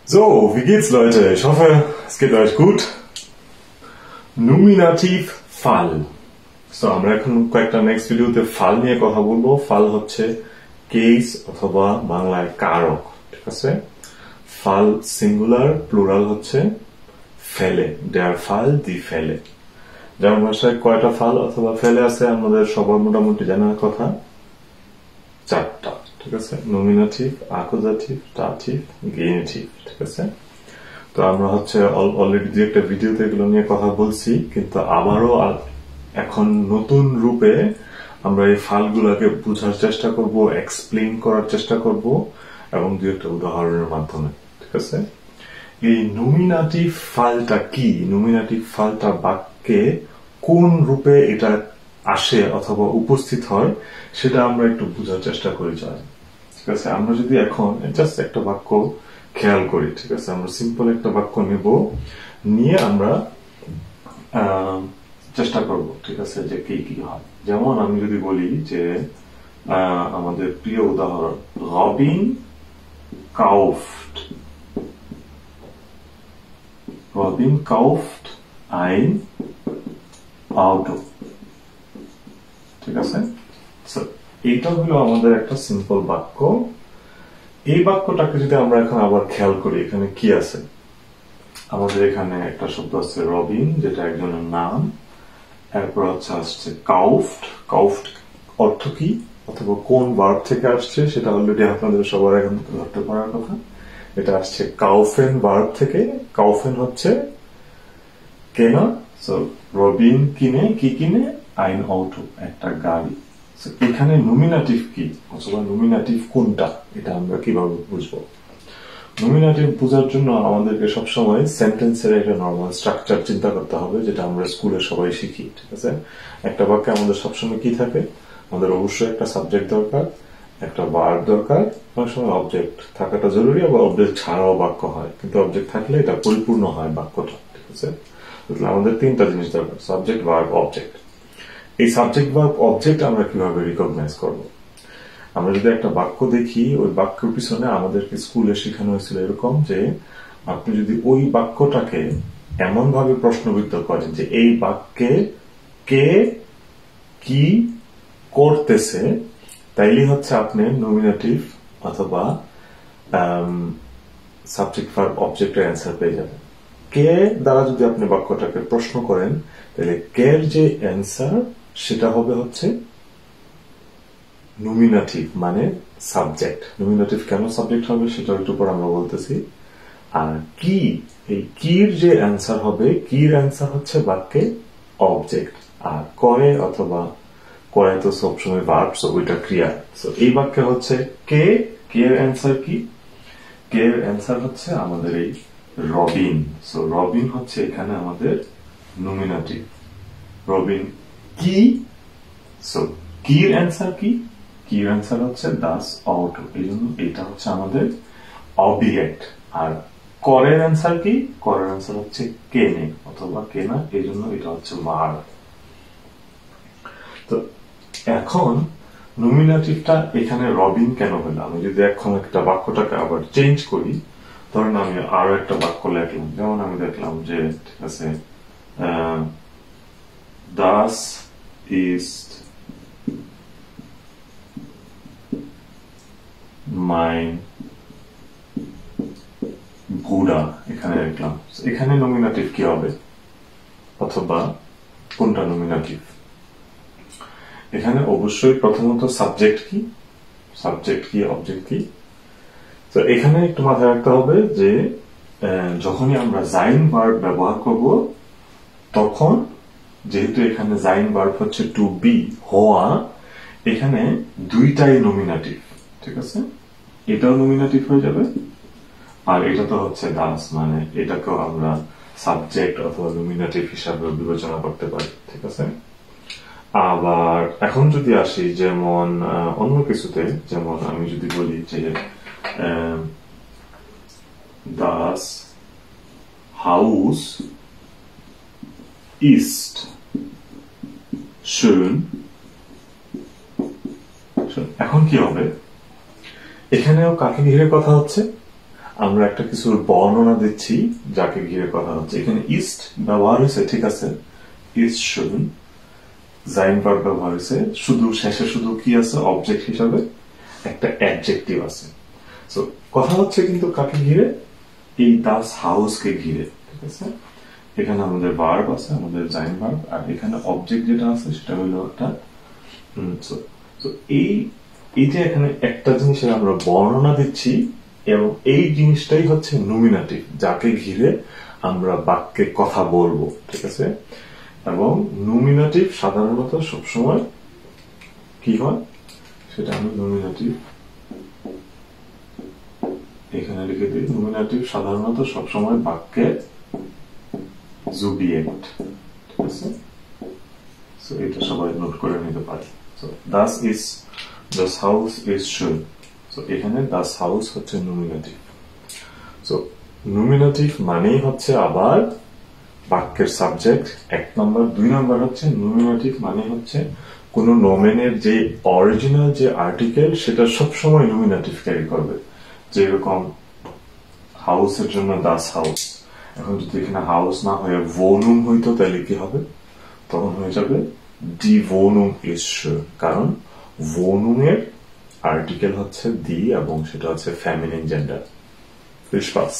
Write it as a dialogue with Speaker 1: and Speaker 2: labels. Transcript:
Speaker 1: So, wie geht's, Leute? Ich hoffe, es geht euch gut. Nominativ Fall. So, আমরা এখন কয়েকটা next ভিডিওতে ফাল নিয়ে কথা বলবো। ফাল হচ্ছে কেস অথবা বাংলায় কারক, ঠিক আছে? ফাল সিঙ্গুলার, প্লুরাল হচ্ছে ফেলে। der Fall, die Fälle। যেমন ভাষায় কয়টা ফাল অথবা ফেলে আছে আমাদের সবার মোটামুটি জানার কথা, চারটা, ঠিক আছে? নমিনেটিভ, অ্যাকুজাটিভ, দাটিভ, গেনিটিভ, ঠিক আছে? তো আমরা হচ্ছে অলরেডি যে একটা ভিডিওতে এগুলো নিয়ে কথা বলছি, কিন্তু আবারও এখন নতুন রূপে আমরা এই ফালগুলোকে বোঝার চেষ্টা করব, এক্সপ্লেইন করার চেষ্টা করব এবং দু একটা উদাহরণের মাধ্যমে, ঠিক আছে? এই নমিনেটিভ ফালটা কি? নমিনেটিভ ফালটা বাক্যে কোন রূপে এটা আসে অথবা উপস্থিত হয় সেটা আমরা একটু বোঝার চেষ্টা করি যাই, ঠিক আছে? আমরা যদি এখন জাস্ট একটা বাক্য খেয়াল করি, ঠিক আছে? আমরা সিম্পল একটা বাক্য নেব, নিয়ে আমরা চেষ্টা করব, ঠিক আছে, যে কি কি হয়। যেমন আমি যদি বলি যে আমাদের প্রিয় উদাহরণ, রবিন কাউফট, রবিন কাউফট ein Auto, ঠিক আছে? এইটা হলো আমাদের একটা সিম্পল বাক্য। এই বাক্যটাকে যদি আমরা এখন আবার খেয়াল করি, এখানে কি আছে? আমাদের এখানে একটা শব্দ আছে রবিন, যেটা একজনের নাম। এরপর আসছে কাউফট। কাউফট অর্থ কি অথবা কোন ভার্ব থেকে আসছে সেটা অলরেডি আপনাদের সবার এখন ধরতে পারার কথা। এটা আসছে কাউফেন ভার্ব থেকে। কাউফেন হচ্ছে কেনা। সো রবিন কিনে, কি কিনে? ein Auto, একটা গাড়ি। এখানে নমিনেটিভ কি অথবা নমিনেটিভ কোনটা, এটা আমরা কিভাবে বুঝবো? নমিনেটিভ বোঝার জন্য আমাদেরকে সবসময় সেন্টেন্সের একটা নর্মাল স্ট্রাকচার চিন্তা করতে হবে, যেটা আমরা স্কুলে সবাই শিখি, ঠিক আছে? একটা বাক্যে আমাদের সবসময় কি থাকে? আমাদের অবশ্যই একটা সাবজেক্ট দরকার, একটা ভার্ব দরকার, অনেক সময় অবজেক্ট থাকাটা জরুরি, আবার অবজেক্ট ছাড়াও বাক্য হয়, কিন্তু অবজেক্ট থাকলে এটা পরিপূর্ণ হয় বাক্যটা, ঠিক আছে? আমাদের তিনটা জিনিস দরকার, সাবজেক্ট, ভার্ব, অবজেক্ট। এই সাবজেক্ট ভার্ব অবজেক্ট আমরা কিভাবে রিকগনাইজ করব? আমরা যদি একটা বাক্য দেখি, ওই বাক্যের পিছনে আমাদেরকে স্কুলে শেখানো হয়েছিল এরকম যে আপনি যদি ওই বাক্যটাকে এমন ভাবে প্রশ্নবিদ্ধ করেন যে এই বাক্যে কে কি করতেছে, তাইলে হচ্ছে আপনি নমিনেটিভ অথবা সাবজেক্ট ভার্ব অবজেক্টের অ্যান্সার পেয়ে যাবেন। কে দ্বারা যদি আপনি বাক্যটাকে প্রশ্ন করেন, তাহলে কের যে অ্যান্সার সেটা হবে হচ্ছে নমিনেটিভ, মানে সাবজেক্ট। নমিনেটিভ কেন সাবজেক্ট হবে সেটা একটু পর আমরা বলতেছি। আর কি, এই কির যে অ্যান্সার হবে, কির অ্যান্সার হচ্ছে বাক্যে অবজেক্ট। আর করে অথবা করে তো সবসময় ভার্ব, সো ওইটা ক্রিয়া। সো এই বাক্যে হচ্ছে কে, কে এর অ্যান্সার কি? কে এর অ্যান্সার হচ্ছে আমাদের এই রবিন। সো রবিন হচ্ছে এখানে আমাদের নমিনেটিভ। রবিন কি, সো কির অ্যান্সার কি? কির অ্যান্সার হচ্ছে দাস অটো, এই জন্য এটা হচ্ছে আমাদের অবজেক্ট। আর করের অ্যান্সার কি? করের অ্যান্সার হচ্ছে কেনে অথবা কেনা, এই জন্য এটা হচ্ছে ভার্ব। তো এখন নমিনেটিভটা এখানে রবিন কেন হলো? আমি যদি এখন একটা বাক্যটাকে আবার চেঞ্জ করি, ধরেন আমি আরো একটা বাক্য লিখলাম, যেমন আমি দেখলাম যে, ঠিক আছে, das ist mein Bruder, এখানে লিখলাম। এখানে নমিনেটিভ কি হবে অথবা কোনটা নমিনেটিভ? এখানে অবশ্যই প্রথমত সাবজেক্ট কি, সাবজেক্ট কি, অবজেক্ট কি। তো এখানে একটু মাথায় রাখতে হবে যে যখনই আমরা জাইন ভার্ব ব্যবহার করব, তখন যেহেতু এখানে জাইন ভার্ব হচ্ছে টু বি, হওয়া, এখানে দুইটাই নমিনেটিভ, ঠিক আছে? এটাও নমিনেটিভ হয়ে যাবে, আর এটা তো হচ্ছে দাস, মানে এটাকেও আমরা সাবজেক্ট অথবা নমিনেটিভ হিসাবে বিবেচনা করতে পারি, ঠিক আছে? আবার এখন যদি আসি যেমন অন্য কিছুতে, যেমন আমি যদি বলি যে das Haus ist schön, এখন কি হবে? এখানেও কাকে ঘিরে কথা হচ্ছে? আমরা একটা কিছুর বর্ণনা দিচ্ছি যাকে ঘিরে কথা হচ্ছে। এখানে ইস্ট ব্যবহার হয়েছে, ঠিক আছে, ইস্ট শুন, জাইন ভার্ব ব্যবহার হয়েছে, শুধু শেষে শুধু কি আছে অবজেক্ট হিসাবে একটা অ্যাডজেক্টিভ আছে। সো কথা হচ্ছে কিন্তু কাকে ঘিরে, এই দাস হাউসকে ঘিরে, ঠিক আছে। এখানে আমাদের ভার্ব আছে, আমাদের জাইন ভার্ব, আর এখানে অবজেক্ট যেটা আছে সেটা হলো একটা এই যে এখানে একটা জিনিসের আমরা বর্ণনা দিচ্ছি এবং এই জিনিসটাই হচ্ছে নমিনেটিভ, যাকে ঘিরে আমরা বাক্যে কথা বলবো, ঠিক আছে। এবং নমিনেটিভ সাধারণত সবসময় কি হয় সেটা আমি নমিনেটিভ এখানে লিখে দিই। নমিনেটিভ সাধারণত সবসময় বাক্যে জুবিয়েক্ট, ঠিক আছে। সো এটা সবাই নোট করে নিতে পারে। So das Haus ist schön। So এখানে das Haus হচ্ছে নমিনেটিভ। সো নমিনেটিভ মানেই হচ্ছে আবার বাক্যের সাবজেক্ট এক নম্বর, 2 নম্বর হচ্ছে নমিনেটিভ মানে হচ্ছে কোন নোমেনের যে অরিজিনাল যে আর্টিকেল সেটা সবসময় নমিনেটিভ ক্যারি করবে। যেরকম হাউসের জন্য das Haus, এখন যদি এখানে হাউস না হয়ে wohnung হইতো তাহলে কি হবে, তখন হয়ে যাবে die Wohnung ist schön, কারণ wohnung এর আর্টিকেল হচ্ছে দি এবং সেটা হচ্ছে ফেমিনিন জেন্ডার। Viel Spaß!